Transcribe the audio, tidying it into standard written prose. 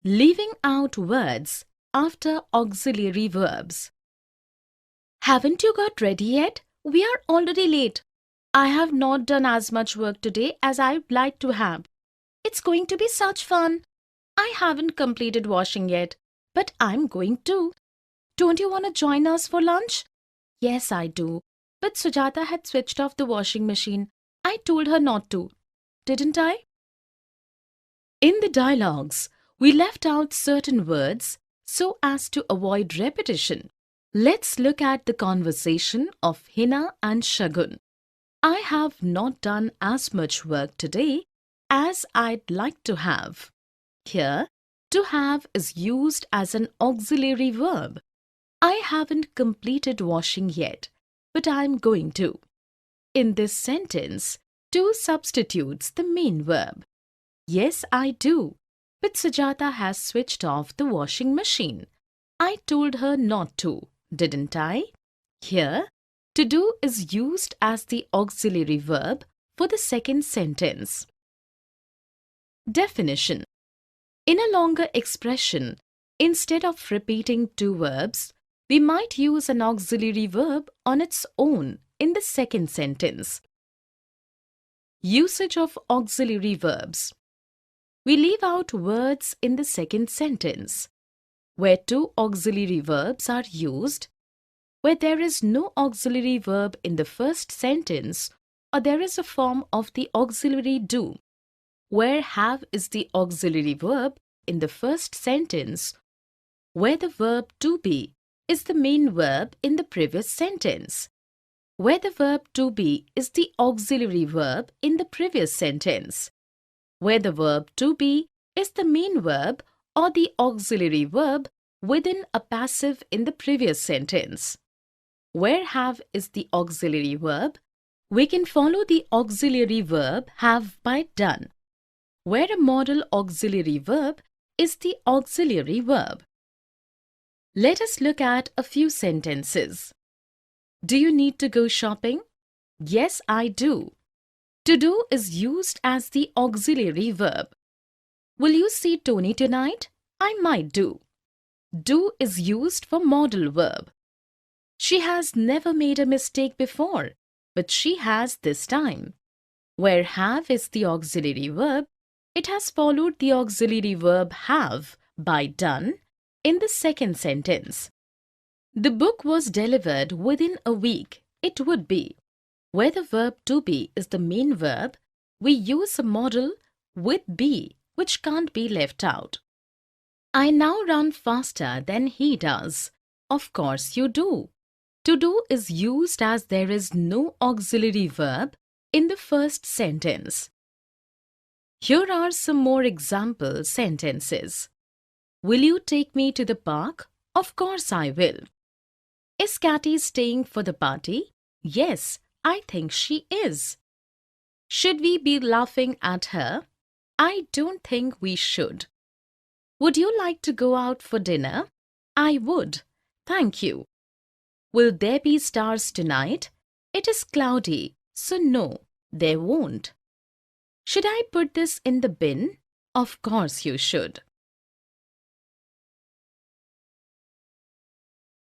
Leaving out words after auxiliary verbs. Haven't you got ready yet? We are already late. I have not done as much work today as I'd like to have. It's going to be such fun. I haven't completed washing yet, but I'm going to. Don't you want to join us for lunch? Yes, I do. But Sujata had switched off the washing machine. I told her not to. Didn't I? In the dialogues, we left out certain words so as to avoid repetition. Let's look at the conversation of Hina and Shagun. I have not done as much work today as I'd like to have. Here, to have is used as an auxiliary verb. I haven't completed washing yet, but I'm going to. In this sentence, to substitutes the main verb. Yes, I do. But Sujata has switched off the washing machine. I told her not to, didn't I? Here, to do is used as the auxiliary verb for the second sentence. Definition. In a longer expression, instead of repeating two verbs, we might use an auxiliary verb on its own in the second sentence. Usage of auxiliary verbs. We leave out words in the second sentence, where two auxiliary verbs are used, where there is no auxiliary verb in the first sentence, or there is a form of the auxiliary do, where have is the auxiliary verb in the first sentence, where the verb to be is the main verb in the previous sentence, where the verb to be is the auxiliary verb in the previous sentence, where the verb to be is the main verb or the auxiliary verb within a passive in the previous sentence. Where have is the auxiliary verb, we can follow the auxiliary verb have by done. Where a modal auxiliary verb is the auxiliary verb. Let us look at a few sentences. Do you need to go shopping? Yes, I do. To do is used as the auxiliary verb. Will you see Tony tonight? I might do. Do is used for modal verb. She has never made a mistake before, but she has this time. Where have is the auxiliary verb, it has followed the auxiliary verb have by done in the second sentence. The book was delivered within a week. It would be. Where the verb to be is the main verb, we use a modal with be, which can't be left out. I now run faster than he does. Of course you do. To do is used as there is no auxiliary verb in the first sentence. Here are some more example sentences. Will you take me to the park? Of course I will. Is Cathy staying for the party? Yes, I think she is. Should we be laughing at her? I don't think we should. Would you like to go out for dinner? I would. Thank you. Will there be stars tonight? It is cloudy, so no, there won't. Should I put this in the bin? Of course you should.